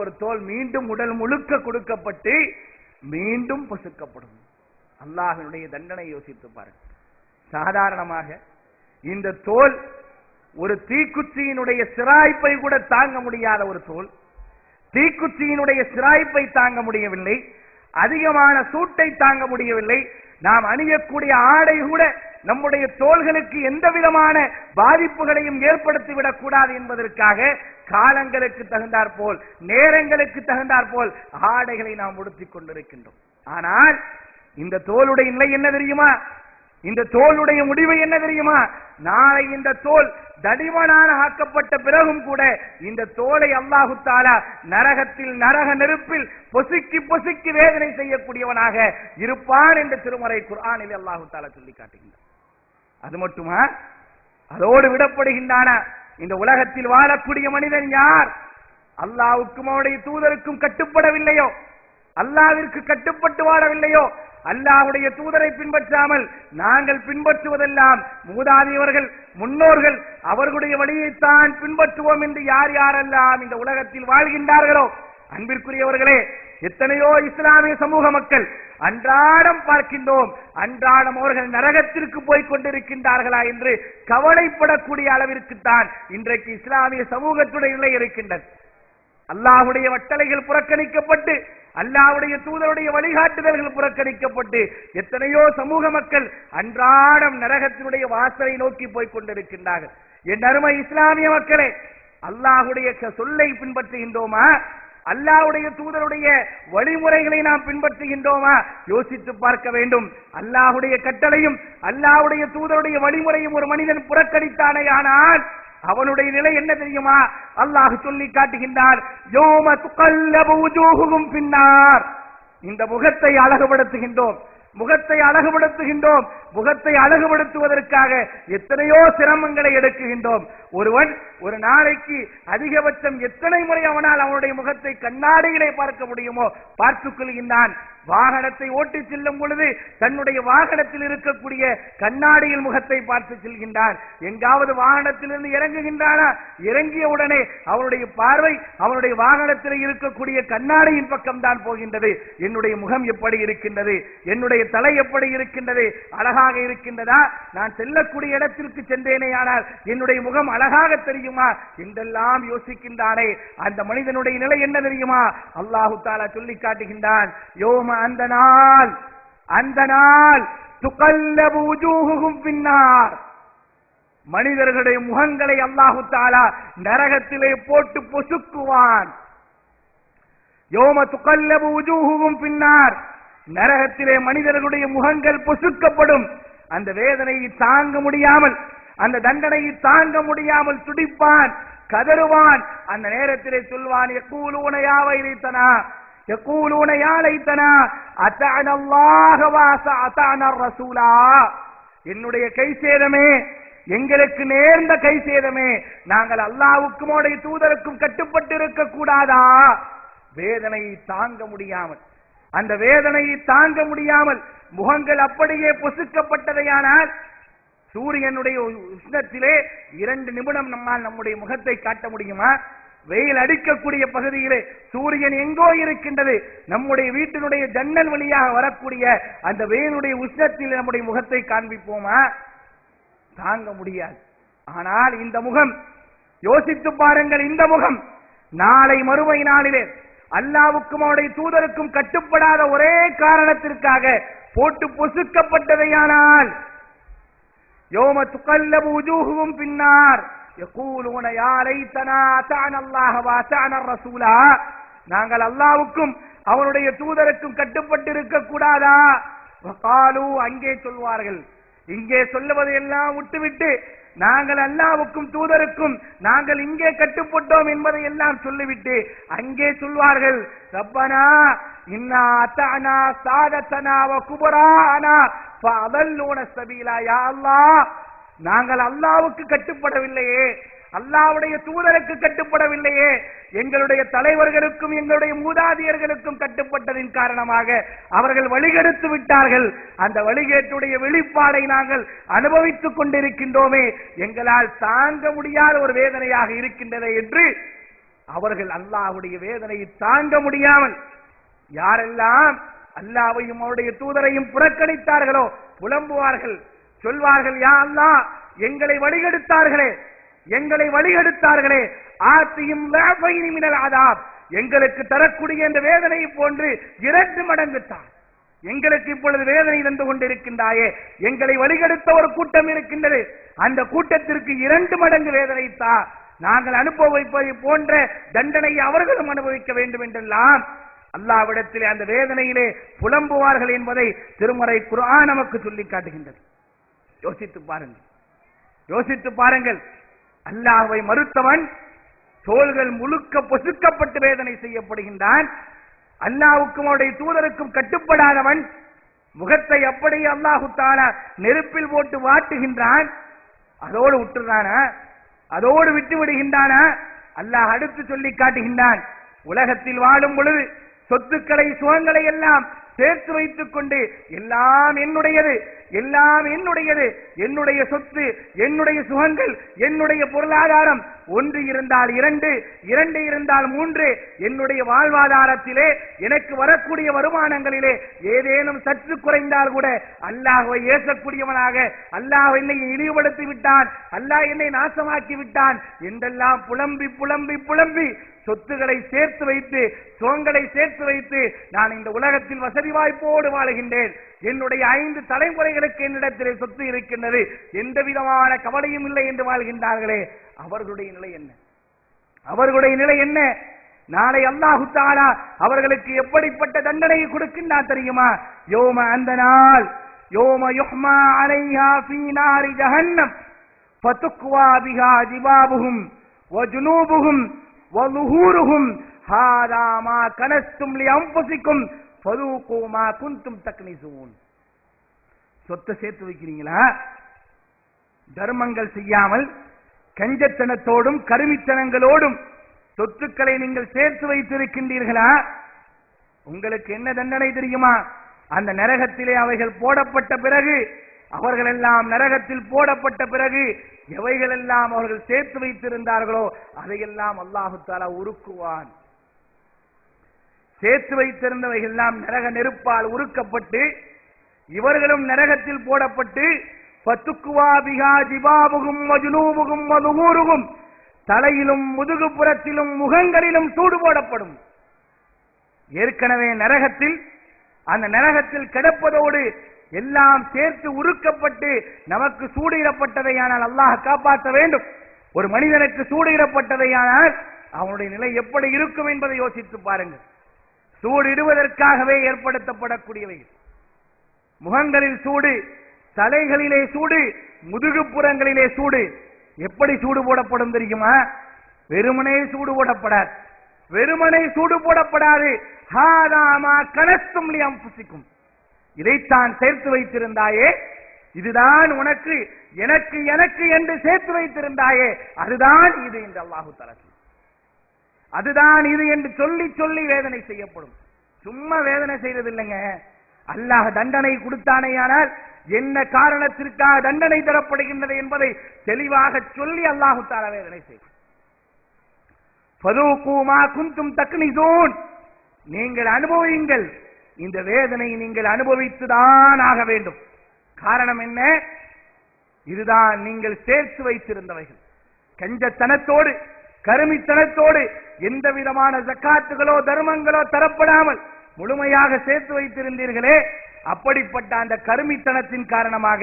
ஒரு தோல் மீண்டும் உடல் முழுக்க கொடுக்கப்பட்டு மீண்டும் பொசுக்கப்படும். அல்லாஹ்வினுடைய தண்டனை யோசித்து பாருங்கள். சாதாரணமாக இந்த தோல் ஒரு தீக்குச்சியினுடைய சிராய்ப்பை கூட தாங்க முடியாத ஒரு தோல், தீக்குச்சியினுடைய சிராய்ப்பை தாங்க முடியவில்லை, அதிகமான சூட்டை தாங்க முடியவில்லை. நாம் அணியக்கூடிய ஆடை கூட நம்முடைய தோள்களுக்கு எந்த விதமான பாதிப்புகளையும் ஏற்படுத்திவிடக் கூடாது என்பதற்காக காலங்களுக்கு தகுந்தாற் போல், நேரங்களுக்கு தகுந்தாற் போல் ஆடைகளை நாம் உடுத்திக் கொண்டிருக்கின்றோம். ஆனால் இந்த தோளுடைய நிலை என்ன தெரியுமா? இந்த தோளுடைய முடிவு என்ன தெரியுமா? நாளை இந்த தோல் தடிமனான ஆக்கப்பட்ட பிறகும் கூட இந்த தோலை அல்லாஹு தஆலா நரகத்தில், நரக நெருப்பில் பொசுக்கி பொசுக்கி வேதனை செய்யக்கூடியவனாக இருப்பான் என்று திருமறை குர்ஆனில் அல்லாஹு தஆலா சொல்லி காட்டுகின்றான். அது மட்டுமா, அதோடு விடப்படுகின்றானா? இந்த உலகத்தில் வாழக்கூடிய மனிதன் யார் அல்லாஹ்வுக்கும் அவருடைய தூதருக்கும் கட்டுப்படவில்லையோ, அல்லாஹ்விற்கு கட்டுப்பட்டு வாழவில்லையோ, அல்லாஹ்வுடைய தூதரை பின்பற்றாமல் நாங்கள் பின்பற்றுவதெல்லாம் மூதாதையவர்கள், முன்னோர்கள் அவர்களுடைய வழியைத்தான் பின்பற்றுவோம் என்று யார் யாரெல்லாம் இந்த உலகத்தில் வாழ்கின்றார்களோ, அன்பிற்குரியவர்களே, எத்தனையோ இஸ்லாமிய சமூக மக்கள் அன்றாடம் பார்க்கின்றோம், அன்றாடம் அவர்கள் நரகத்திற்கு போய் கொண்டிருக்கின்றார்களா என்று கவலைப்படக்கூடிய அளவிற்குத்தான் இன்றைக்கு இஸ்லாமிய சமூகத்துடைய நிலை இருக்கின்றது. அல்லாஹ்வுடைய வட்டளைகள் புறக்கணிக்கப்பட்டு, அல்லாஹ்வுடைய தூதருடைய வழிகாட்டுதல்கள் புறக்கணிக்கப்பட்டு எத்தனையோ சமூக மக்கள் அன்றாடம் நரகத்தினுடைய வாசலை நோக்கி போய் கொண்டிருக்கின்றார்கள். என் அருமை இஸ்லாமிய மக்களே, அல்லாஹ்வுடைய சொல்லை பின்பற்றுகின்றோமா? அல்லாஹ்வுடைய தூதருடைய வழிமுறைகளை நாம் பின்பற்றுகின்றோமா? யோசித்து பார்க்க வேண்டும். அல்லாஹ்வுடைய கட்டளையும் அல்லாஹ்வுடைய தூதருடைய வழிமுறையும் ஒரு மனிதன் புறக்கணித்தானே ஆனால் அவனுடைய நிலை என்ன தெரியுமா? அல்லாஹ் சொல்லி காட்டுகின்றான், யௌம துகல்லபு வுஜூஹுஹும் ஃபின்னார். இந்த முகத்தை அழகுபடுத்துகின்றோம், முகத்தை அழகுபடுத்துகின்றோம். முகத்தை அழகுபடுத்துவதற்காக எத்தனையோ சிரமங்களை எடுக்குகின்றோம். ஒருவன் ஒரு நாளைக்கு அதிகபட்சம் எத்தனை முறை அவனால் அவனுடைய முகத்தை கண்ணாடியிலே பார்க்க முடியுமோ பார்த்துக் கொள்கின்றான். வாகனத்தை ஓட்டி செல்லும் பொழுது தன்னுடைய வாகனத்தில் இருக்கக்கூடிய கண்ணாடியில் முகத்தை பார்த்து செல்கின்றான். எங்காவது வாகனத்திலிருந்து இறங்குகின்றானா, இறங்கிய உடனே அவனுடைய பார்வை அவனுடைய வாகனத்தில் இருக்கக்கூடிய கண்ணாடியின் பக்கம் தான் போகின்றது. என்னுடைய முகம் எப்படி இருக்கின்றது, என்னுடைய தலை எப்படி இருக்கின்றது, அழகாக இருக்கின்றதா? நான் செல்லக்கூடிய இடத்திற்கு சென்றேனே ஆனால் என்னுடைய முகம் அழகாக தெரியுமா என்றெல்லாம் யோசிக்கின்றானே, அந்த மனிதனுடைய நிலை என்ன தெரியுமா? அல்லாஹு தஆலா சொல்லி காட்டுகின்றான், யோம அந்த நாள் துகல்லபு வுஜூஹுஹும் ஃபின்னார். மனிதர்களுடைய முகங்களை அல்லாஹு தஆலா நரகத்திலே போட்டு பொசுக்குவான். யோம துகல்லபு வுஜூஹுஹும் ஃபின்னார். நரகத்திலே மனிதர்களுடைய முகங்கள் பொசுக்கப்படும். அந்த வேதனையை தாங்க முடியாமல், அந்த தண்டனையை தாங்க முடியாமல் துடிப்பான், கதறுவான். அந்த நேரத்திலே சொல்வான், யகூலூன யா வைலித்தனா, யகூலூன யா லைத்தனா அத்தஅனா அல்லாஹ வ அத்தஅனா ரசூலா. என்னுடைய கை சேதமே, எங்களுக்கு நேர்ந்த கை சேதமே, நாங்கள் அல்லாஹ்வுக்கும் அவருடைய தூதருக்கும் கட்டுப்பட்டு இருக்க கூடாதா? வேதனையை தாங்க முடியாமல், அந்த வேதனையை தாங்க முடியாமல் முகங்கள் அப்படியே பொசுக்கப்பட்டதையானால் சூரியனுடைய உஷ்ணத்திலே 2 நிமிடம் நம்மால் நம்முடைய முகத்தை காட்ட முடியுமா? வெயில் அடிக்கக்கூடிய பகுதியிலே சூரியன் எங்கோ இருக்கின்றது, நம்முடைய வீட்டினுடைய ஜன்னல் வழியாக வரக்கூடிய அந்த வெயிலுடைய உஷ்ணத்தில் நம்முடைய முகத்தை காண்பிப்போமா? தாங்க முடியாது. ஆனால் இந்த முகம், யோசித்து பாருங்கள், இந்த முகம் நாளை மறுமை நாளிலே அல்லாஹ்வுக்கும் அவருடைய தூதருக்கும் கட்டுப்படாத ஒரே காரணத்திற்காக போட்டு பொசுக்கப்பட்டதையானால் யௌம துகல்லபு வுஜூஹுஹும் ஃபின்னார் யகூலூன யா லைத்தனா அத்தஅனா அல்லாஹ வ அத்தஅனா ரசூலா. நாங்கள் அல்லாஹ்வுக்கும் அவருடைய தூதருக்கும் கட்டுப்பட்டு இருக்க கூடாதா? வகாலு, அங்கே சொல்வார்கள், இங்கே சொல்லுவதை எல்லாம் விட்டுவிட்டு நாங்கள் அல்லாஹ்வுக்கும் தூதருக்கும் நாங்கள் இங்கே கட்டுப்பட்டோம் என்பதை எல்லாம் சொல்லிவிட்டு அங்கே சொல்வார்கள், ரப்பனா இன்னா அத்தஅனா சாதத்தனா வ குபரானா ஃபஅதல்லூன ஸபீலா. யா அல்லாஹ், நாங்கள் அல்லாஹ்வுக்கு கட்டுப்படவில்லையே, அல்லாஹ்வுடைய தூதருக்கு கட்டுப்படவில்லையே, எங்களுடைய தலைவர்களுக்கும் எங்களுடைய மூதாதையர்களுக்கும் கட்டுப்பட்டதின் காரணமாக அவர்கள் வழிகெடுத்து விட்டார்கள். அந்த வழிகேட்டுடைய வெளிப்பாடை நாங்கள் அனுபவித்துக் கொண்டிருக்கின்றோமே, எங்களால் தாங்க முடியாத ஒரு வேதனையாக இருக்கின்றன என்று அவர்கள் அல்லாஹ்வுடைய வேதனையை தாங்க முடியாமல் யாரெல்லாம் அல்லாஹ்வையும் அவருடைய தூதரையும் புறக்கணித்தார்களோ புலம்புவார்கள், சொல்வார்கள், யா அல்லாஹ் எங்களை வழிகெடுத்தார்களே ஆத்தியும் லஃபைனி மினல் அதாப், எங்களுக்கு தரக்கூடிய இந்த வேதனை போன்று 2 மடங்கு தான். எங்களுக்கு இப்பொழுது வேதனை தந்து கொண்டிருக்கின்றாயே, எங்களை வழிகெடுத்த ஒரு கூட்டம் இருக்கின்றது, அந்த கூட்டத்திற்கு 2 மடங்கு வேதனை தா, நாங்கள் அனுபவிப்பதை போன்ற தண்டனையை அவர்களும் அனுபவிக்க வேண்டும் என்றெல்லாம் அல்லாஹ்விடத்திலே அந்த வேதனையிலே புலம்புவார்கள் என்பதை திருமறை குர்ஆன் நமக்கு சொல்லி காட்டுகின்றது. யோசித்து பாருங்கள். அல்லாஹ்வை மறுத்தவன் தோள்கள் முழுக்க பொசுக்கப்பட்டு வேதனை செய்யப்படுகின்றான். அல்லாஹ்வுக்கும் அவருடைய தூதருக்கும் கட்டுப்படாதவன் முகத்தை அப்படியே அல்லாஹு தஆலா நெருப்பில் போட்டு வாட்டுகின்றான். அதோடு விட்டுறானா? அதோடு விட்டு விடுகின்றானா? அல்லாஹ் அடுத்து சொல்லி காட்டுகின்றான், உலகத்தில் வாழும் பொழுது சொத்துக்களை சுகங்களை எல்லாம் சேர்த்து வைத்துக் கொண்டு எல்லாம் என்னுடையது, என்னுடைய சொத்து, என்னுடைய சுகங்கள், என்னுடைய பொருளாதாரம், 1 இருந்தால் 2, 2 இருந்தால் 3, என்னுடைய வாழ்வாதாரத்திலே எனக்கு வரக்கூடிய வருமானங்களிலே ஏதேனும் சற்று குறைந்தால் கூட அல்லாஹ்வை ஏசக்கூடியவனாக, அல்லாஹ் என்னை இழிவுபடுத்தி விட்டான், அல்லாஹ் என்னை நாசமாக்கி விட்டான் என்றெல்லாம் புலம்பி சொத்துக்களை சேர்த்து வைத்து சுகங்களை சேர்த்து வைத்து நான் இந்த உலகத்தில் வசதி வாய்ப்போடு வாழுகின்றேன், என்னுடைய 5 தலைமுறைகளுக்கு என்னிடத்திலே சொத்து இருக்கின்றது, எந்த விதமான கவலையும் இல்லை என்று வாழ்கின்றார்களே, அவர்களுடைய நிலை என்ன? நாளை அல்லாஹு தஆலா அவர்களுக்கு எப்படிப்பட்ட தண்டனையை கொடுக்கின்றான் தெரியுமா? யௌம, அந்த நாள், யௌம யுஹ்மா அலைஹா ஃபீ நாரி ஜஹன்னம் ஃபதுக்வா பிஹா ஜிபாபுஹும் வஜுனூபுஹும் வலுஹூருஹும் ஹாதா மா கனஸ்தும் லிஅன்ஃபுசிக்கும் ஃபதூகு மா குன்தும் தக்னிசூன். சொத்தை சேர்த்து வைக்கிறீங்களா? தர்மங்கள் செய்யாமல் கஞ்சத்தனத்தோடும் கருமித்தனங்களோடும் சொத்துக்களை நீங்கள் சேர்த்து வைத்திருக்கின்றீர்களா? உங்களுக்கு என்ன தண்டனை தெரியுமா? அந்த நரகத்திலே அவைகள் போடப்பட்ட பிறகு, அவர்கள் எல்லாம் நரகத்தில் போடப்பட்ட பிறகு எவைகளெல்லாம் அவர்கள் சேர்த்து வைத்திருந்தார்களோ அதையெல்லாம் அல்லாஹு தஆலா உருக்குவான். சேர்த்து வைத்திருந்தவைகள் எல்லாம் நரக நெருப்பால் உருக்கப்பட்டு இவர்களும் நரகத்தில் போடப்பட்டு ஃபதுக்வா பிஹா ஜிபாபுஹும் வஜுனூபுஹும் வதுஹூருஹும், தலையிலும் முதுகுப்புறத்திலும் முகங்களிலும் சூடு போடப்படும். ஏற்கனவே நரகத்தில், அந்த நரகத்தில் கிடப்பதோடு எல்லாம் சேர்த்து உருக்கப்பட்டு நமக்கு சூடிடப்பட்டதையானால் அல்லாஹ் காப்பாற்ற வேண்டும். ஒரு மனிதனுக்கு சூடிடப்பட்டதையானால் அவனுடைய நிலை எப்படி இருக்கும் என்பதை யோசித்து பாருங்கள். சூடிடுவதற்காகவே ஏற்படுத்தப்படக்கூடியவை. முகங்களில் சூடு, தலைகளிலே சூடு, முதுகுப்புறங்களிலே சூடு. எப்படி சூடு போடப்படும் தெரியுமா? வெறுமனே சூடு போடப்படாது. ஹாதா மா கனஸ்தும் லிஅன்ஃபுசிக்கும், இதைத்தான் சேர்த்து வைத்திருந்தாயே, இதுதான் உனக்கு, எனக்கு என்று சேர்த்து வைத்திருந்தாயே, அதுதான் இது என்று அல்லாஹு தஆலா, அதுதான் இது என்று சொல்லி வேதனை செய்யப்படும். சும்மா வேதனை செய்யறது இல்லைங்க. அல்லாஹ் தண்டனை கொடுத்தானேயானால் என்ன காரணத்திற்காக தண்டனை தரப்படுகின்றது என்பதை தெளிவாக சொல்லி அல்லாஹு தஆலா வேதனை செய்வார். ஃபதூகு மா குன்தும் தக்னிசூன், நீங்கள் அனுபவியுங்கள், இந்த வேதனை நீங்கள் அனுபவித்துதான் ஆக வேண்டும். காரணம் என்ன? இதுதான் நீங்கள் சேர்த்து வைத்திருந்தவைகள். கஞ்சத்தனத்தோடு கருமித்தனத்தோடு எந்த விதமான ஜக்காத்துகளோ தர்மங்களோ தரப்படாமல் முழுமையாக சேர்த்து வைத்திருந்தீர்களே, அப்படிப்பட்ட அந்த கருமித்தனத்தின் காரணமாக,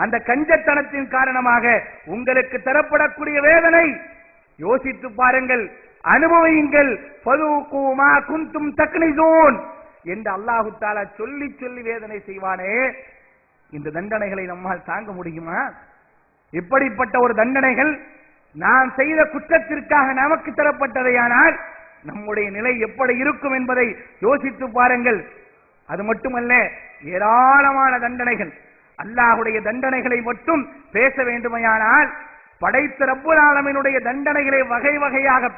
அந்த கஞ்சத்தனத்தின் காரணமாக உங்களுக்கு தரப்படக்கூடிய வேதனை யோசித்து பாருங்கள், அனுபவியுங்கள். ஃபதூகு மா குன்தும் தக்னிசூன் என்று அல்லாஹு தஆலா சொல்லி வேதனை செய்வானே, இந்த தண்டனைகளை நம்மால் தாங்க முடியுமா? இப்படிப்பட்ட ஒரு தண்டனைகள் நாம் செய்த குற்றத்திற்காக நமக்கு தரப்பட்டதையானால் நம்முடைய நிலை எப்படி இருக்கும் என்பதை யோசித்து பாருங்கள். அது மட்டுமல்ல, ஏராளமான தண்டனைகள். அல்லாஹ்வுடைய தண்டனைகளை மட்டும் பேச வேண்டுமையானால் படைத்த ரப்புல் ஆலமீனுடைய தண்டனைகளை வகை வகையாக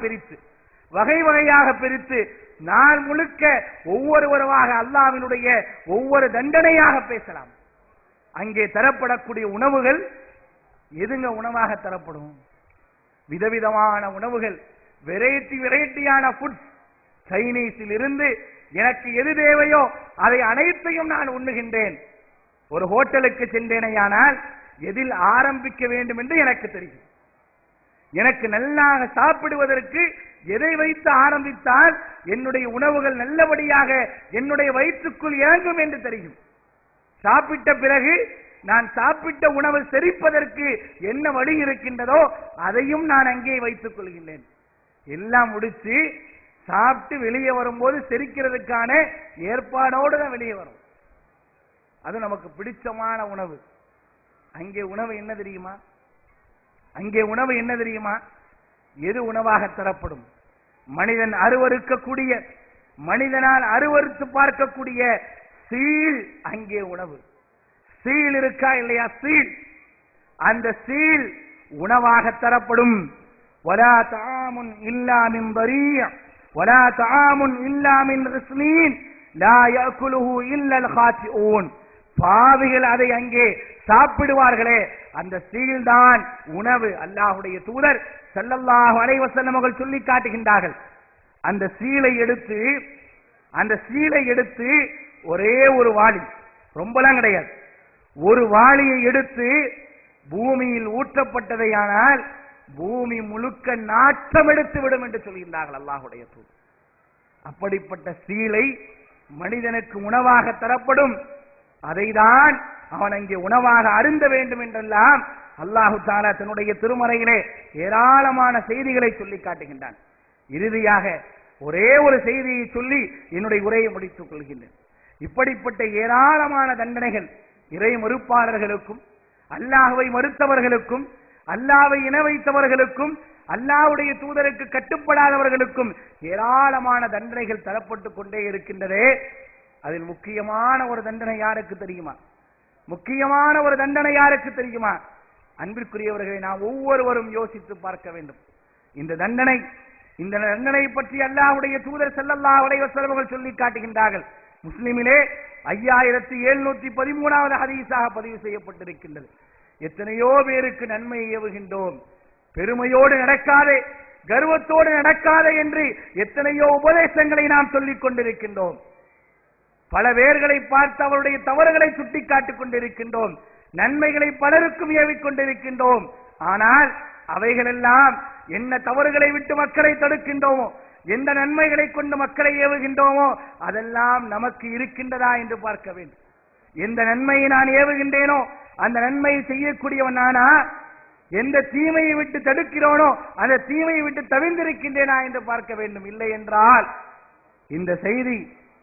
பிரித்து நாள் முழுக்க ஒவ்வொருவருமாக அல்லாஹ்வினுடைய ஒவ்வொரு தண்டனையாக பேசலாம். அங்கே தரப்படக்கூடிய உணவுகள் எதுங்க உணவாக தரப்படும்? விதவிதமான உணவுகள், வெரைட்டியான ஃபுட்ஸ், சைனீஸில் இருந்து எனக்கு எது தேவையோ அதை அனைத்தையும் நான் உண்ணுகின்றேன். ஒரு ஹோட்டலுக்கு சென்றேனையானால் எதில் ஆரம்பிக்க வேண்டும் என்று எனக்கு தெரியும். எனக்கு நல்லாக சாப்பிடுவதற்கு எதை வைத்து ஆரம்பித்தால் என்னுடைய உணவுகள் நல்லபடியாக என்னுடைய வயிற்றுக்குள் இறங்கும் என்று தெரியும். சாப்பிட்ட பிறகு நான் சாப்பிட்ட உணவு செரிப்பதற்கு என்ன வழி இருக்கின்றதோ அதையும் நான் அங்கே வைத்துக் கொள்கின்றேன். எல்லாம் முடிச்சு சாப்பிட்டு வெளியே வரும்போது செரிக்கிறதுக்கான ஏற்பாடோடு தான் வெளியே வரும். அது நமக்கு பிடிச்சமான உணவு. அங்கே உணவு என்ன தெரியுமா? எது உணவாக தரப்படும்? மனிதன் அருவருக்கக்கூடிய, மனிதனால் அருவருத்து பார்க்கக்கூடிய சீல் அங்கே உணவு. சீல் இருக்கா இல்லையா? சீல், அந்த சீல் உணவாக தரப்படும். வலா தஆமுன் இல்லா மின் பரீஅ வலா தஆமுன் இல்லா மின் ரிஸ்லீன் லா யாக்குலுஹு இல்லா அல் காத்திஊன். பாவிகள் அதை அங்கே சாப்பிடுவார்களே, அந்த சீல் தான் உணவு. அல்லாஹ்வுடைய தூதர் ஸல்லல்லாஹு அலைஹி வஸல்லம் அவர்கள் சொல்லி காட்டுகின்றார்கள். அந்த சீலை எடுத்து ஒரே ஒரு வாளி, ரொம்பலாம் கிடையாது, ஒரு வாளியை எடுத்து பூமியில் ஊற்றப்பட்டதையானால் பூமி முழுக்க நாட்டம் எடுத்து விடும் என்று சொல்கின்றார்கள் அல்லாஹ்வுடைய தூதர். அப்படிப்பட்ட சீலை மனிதனுக்கு உணவாக தரப்படும். அதைதான் அவன் அங்கே உணவாக அருந்த வேண்டும் என்றெல்லாம் அல்லாஹு தஆலா தன்னுடைய திருமறையிலே ஏராளமான செய்திகளை சொல்லி காட்டுகின்றான். இறுதியாக ஒரே ஒரு செய்தியை சொல்லி என்னுடைய உரையை முடித்துக் கொள்கின்றேன். இப்படிப்பட்ட ஏராளமான தண்டனைகள் இறை மறுப்பாளர்களுக்கும், அல்லாஹ்வை மறுத்தவர்களுக்கும், அல்லாஹ்வை இணை வைத்தவர்களுக்கும், அல்லாஹ்வுடைய தூதருக்கு கட்டுப்படாதவர்களுக்கும் ஏராளமான தண்டனைகள் தரப்பட்டுக் கொண்டே இருக்கின்றதே. அதில் முக்கியமான ஒரு தண்டனை யாருக்கு தெரியுமா? அன்பிற்குரியவர்களை நாம் ஒவ்வொருவரும் யோசித்து பார்க்க வேண்டும். இந்த தண்டனை பற்றி அல்லாஹ்வுடைய தூதர் ஸல்லல்லாஹு அலைஹி வஸல்லம் அவர்கள் சொல்லி காட்டுகின்றார்கள். முஸ்லிமிலே 5713வது ஹதீஸாக பதிவு செய்யப்பட்டிருக்கின்றது. எத்தனையோ பேருக்கு நன்மையை ஏவுகின்றோம், பெருமையோடு நடக்காதே, கர்வத்தோடு நடக்காதே என்று எத்தனையோ உபதேசங்களை நாம் சொல்லிக் கொண்டிருக்கின்றோம். பல பேர்களை பார்த்து அவருடைய தவறுகளை சுட்டிக்காட்டிக் கொண்டிருக்கின்றோம், நன்மைகளை பலருக்கும் ஏவிக் கொண்டிருக்கின்றோம். ஆனால் அவைகளெல்லாம் என்ன தவறுகளை விட்டு மக்களை தடுக்கின்றோமோ, எந்த நன்மைகளை கொண்டு மக்களை ஏவுகின்றோமோ அதெல்லாம் நமக்கு இருக்கின்றதா என்று பார்க்க வேண்டும். எந்த நன்மையை நான் ஏவுகின்றேனோ அந்த நன்மையை செய்யக்கூடியவன் நானா? எந்த தீமையை விட்டு தடுக்கிறோனோ அந்த தீமையை விட்டு தவிர்ந்திருக்கின்றேனா என்று பார்க்க வேண்டும். இல்லை என்றால் இந்த செய்தி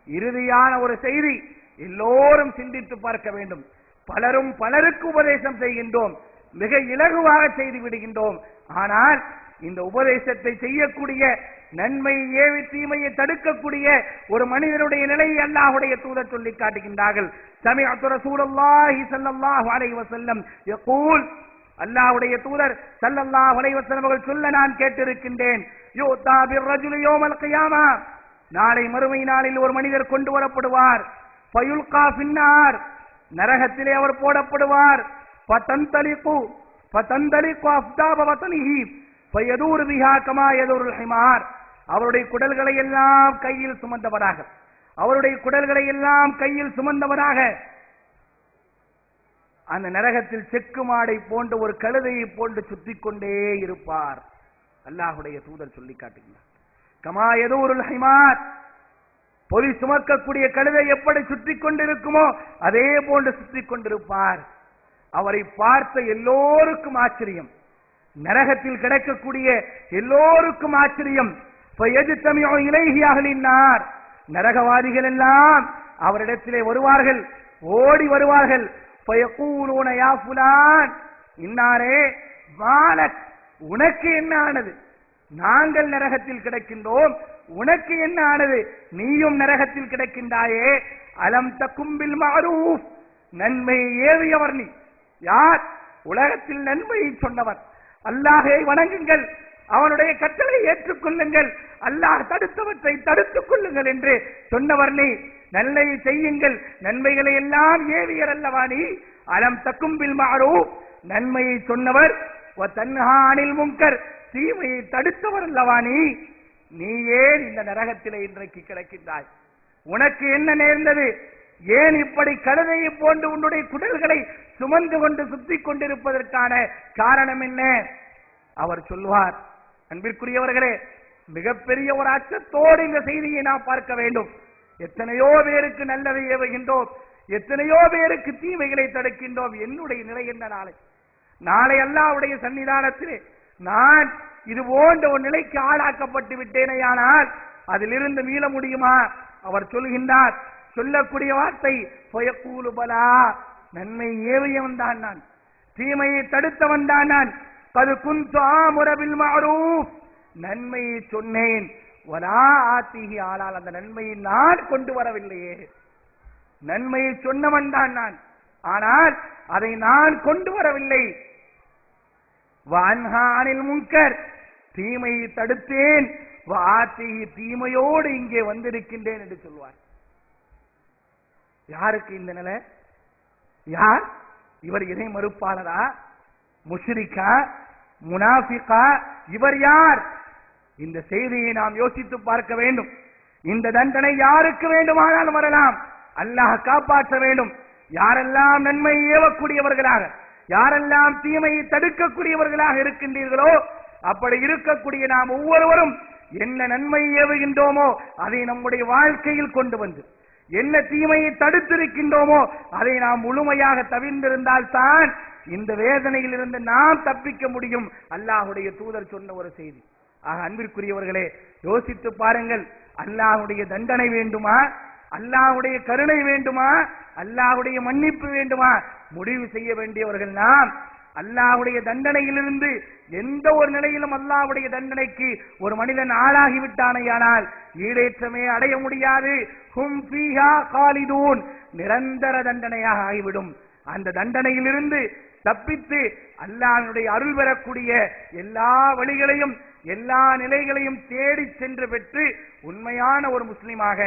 இறுதியான ஒரு செய்தி, எல்லோரும் சிந்தித்து பார்க்க வேண்டும். பலரும் பலருக்கு உபதேசம் செய்கின்றோம், மிக இலகுவாக செய்து விடுகின்றோம். ஆனால் இந்த உபதேசத்தை செய்யக்கூடிய, நன்மையை ஏவி தீமையை தடுக்கக்கூடிய ஒரு மனிதனுடைய நிலையை அல்லாஹ்வுடைய தூதர் சொல்லி காட்டுகின்றார்கள். சமிஅத்து ரசூலுல்லாஹி ஸல்லல்லாஹு அலைஹி வஸல்லம் யகூல், அல்லாஹ்வுடைய தூதர் ஸல்லல்லாஹு அலைஹி வஸல்லம் அவர்கள் சொல்ல நான் கேட்டிருக்கின்றேன். யூதா பிர்ரஜுலி யௌமல் கியாமா, நாளை மறுமை நாளில் ஒரு மனிதர் கொண்டு வரப்படுவார். ஃபயுல்கா ஃபின்னார், நரகத்திலே அவர் போடப்படுவார். ஃபதந்தலிகு அஃதாப வதனிஹி ஃபயதூர் பிஹா கமா யதூருல் ஹிமார், அவருடைய குடல்களை எல்லாம் கையில் சுமந்தவராக அந்த நரகத்தில் செக்கு மாடை போன்ற ஒரு கழுதையை போன்று சுற்றிக் கொண்டே இருப்பார். அல்லாஹ்வுடைய தூதர் சொல்லி காட்டுகிறார். கமா யதூருல் ஹிமார், பொறி சுமக்கக்கூடிய கழுதை எப்படி சுற்றி கொண்டிருக்குமோ அதே போன்று சுற்றி கொண்டிருப்பார். அவரை பார்த்த எல்லோருக்கும் ஆச்சரியம், நரகத்தில் கிடக்கக்கூடிய எல்லோருக்கும் ஆச்சரியம். நரகவாதிகள் எல்லாம் அவரிடத்திலே வருவார்கள், ஓடி வருவார்கள். இன்னாரே மாலக், உனக்கு என்ன ஆனது? நாங்கள் நரகத்தில் கிடக்கின்றோம், உனக்கு என்ன ஆனது? நீயும் நரகத்தில் கிடக்கின்றாயே. அலம் தகும்பில் மஅரூஃப், நன்மை ஏவியவர் நீ. யார்? உலகத்தில் நன்மையை சொன்னவர். அல்லாஹை வணங்குங்கள், அவனுடைய கட்டளை ஏற்றுக்கொள்ளுங்கள், அல்லாஹ் தடுத்தவற்றை தடுத்துக் கொள்ளுங்கள் என்று சொன்னவர் நீ. நல்லை செய்யுங்கள், நன்மைகளை எல்லாம் ஏவியர் அல்லவா நீ. அலம் தகும்பில் மஅரூஃப், நன்மையை சொன்னவர். வதன்ஹா அனில் முன்கர், தீமையை தடுத்தவர் அல்லவா நீ ஏன் இந்த நரகத்திலே இன்றைக்கு கிடக்கின்றாய்? உனக்கு என்ன நேர்ந்தது? ஏன் இப்படி கழுதையை போன்று உன்னுடைய குடல்களை சுமந்து கொண்டு சுத்திக் கொண்டிருப்பதற்கான காரணம் என்ன? அவர் சொல்வார், அன்பிற்குரியவர்களே, மிகப்பெரிய ஒரு அச்சத்தோடு இந்த செய்தியை நாம் பார்க்க வேண்டும். எத்தனையோ பேருக்கு நல்லதை ஏவுகின்றோம், எத்தனையோ பேருக்கு தீமைகளை தடுக்கின்றோம். என்னுடைய நிலை என்ன? நாளை அல்லாஹ்வுடைய சன்னிதானத்திலே நான் இது போன்ற ஒரு நிலைக்கு ஆளாக்கப்பட்டு விட்டேனேயானால் அதிலிருந்து மீள முடியுமா? அவர் சொல்கின்றார், சொல்லக்கூடிய வார்த்தை ஃபயக்கூலு பலா, நன்மை ஏவியவன் தான் நான், தீமையை தடுத்தவன் தான் நான். கது குன்து ஆமுர பில் மஅரூஃப், நன்மையை சொன்னேன், வலா ஆத்திஹி, ஆனால் அந்த நன்மையை நான் கொண்டு வரவில்லையே. நன்மையை சொன்னவன் தான் நான், ஆனால் அதை நான் கொண்டு வரவில்லை. வஅன்ஹா அனில் முன்கர், தீமையை தடுத்தேன், வஆத்திஹி, தீமையோடு இங்கே வந்திருக்கின்றேன் என்று சொல்வார். யாருக்கு இந்த நிலை? யார் இவர்? இணை மறுப்பாளரா? முஷ்ரிக்கா? முனாஃபிகா? இவர் யார்? இந்த செய்தியை நாம் யோசித்து பார்க்க வேண்டும். இந்த தண்டனை யாருக்கு வேண்டுமானாலும் வரலாம். அல்லாஹ் காப்பாற்ற வேண்டும். யாரெல்லாம் நன்மையை ஏவக்கூடியவர்களாக, யாரெல்லாம் தீமையை தடுக்கக்கூடியவர்களாக இருக்கின்றீர்களோ, அப்படி இருக்கக்கூடிய நாம் ஒவ்வொருவரும் என்ன நன்மை ஏவுகின்றோமோ அதை நம்முடைய வாழ்க்கையில் கொண்டு வந்து, என்ன தீமையை தடுத்திருக்கின்றோமோ அதை நாம் முழுமையாக தவிர்ந்திருந்தால் தான் இந்த வேதனையில் இருந்து நாம் தப்பிக்க முடியும். அல்லாஹ்வுடைய தூதர் சொன்ன ஒரு செய்தி. ஆக அன்பிற்குரியவர்களே, யோசித்து பாருங்கள். அல்லாஹ்வுடைய தண்டனை வேண்டுமா? அல்லாஹ்வுடைய கருணை வேண்டுமா? அல்லாஹ்வுடைய மன்னிப்பு வேண்டுமா? முடிவு செய்ய வேண்டியவர்கள் நாம். அல்லாஹ்வுடைய தண்டனையிலிருந்து எந்த ஒரு நிலையிலும் அல்லாஹ்வுடைய தண்டனைக்கு ஒரு மனிதன் ஆளாகிவிட்டானேயானால் ஈடேற்றமே அடைய முடியாது. ஹும் ஃபீஹா காலிதூன், நிரந்தர தண்டனையாக ஆகிவிடும். அந்த தண்டனையிலிருந்து தப்பித்து அல்லாஹ்வுடைய அருள் பெறக்கூடிய எல்லா வழிகளையும் எல்லா நிலைகளையும் தேடி சென்று பெற்று உண்மையான ஒரு முஸ்லிமாக,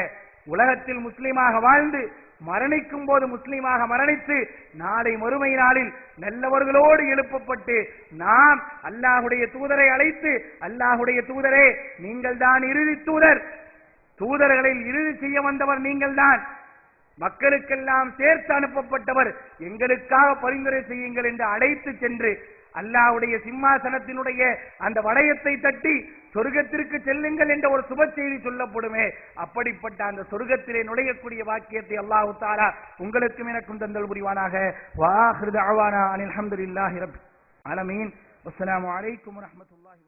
உலகத்தில் முஸ்லிமாக வாழ்ந்து மரணிக்கும் போது முஸ்லிமாக மரணித்து நாளை மறுமை நாளில் நல்லவர்களோடு எழுப்பப்பட்டு நாம் அல்லாஹ்வுடைய தூதரை அழைத்து, அல்லாஹ்வுடைய தூதரே, நீங்கள் தான் இறுதி தூதர், தூதர்களில் இறுதி செய்ய வந்தவர் நீங்கள் தான், மக்களுக்கெல்லாம் சேர்த்து அனுப்பப்பட்டவர், எங்களுக்காக பரிந்துரை செய்யுங்கள் என்று அழைத்து சென்று அல்லாஹ்வுடைய சிம்மாசனத்தினுடைய அந்த வளையத்தை தட்டி சொர்க்கத்திற்கு செல்லுங்கள் என்ற ஒரு சுப செய்தி சொல்லப்படுமே, அப்படிப்பட்ட அந்த சொர்க்கத்திலே நுழையக்கூடிய வாக்கியத்தை அல்லாஹ் தஆலா உங்களுக்கும் எனக்கும் தந்தல் புரிவானாக. வஆஹிரு தஅவானா அனில் ஹம்துலில்லாஹி ரப்பில் ஆலமீன். வஸ்ஸலாமு அலைக்கும் வரஹ்மத்துல்லாஹி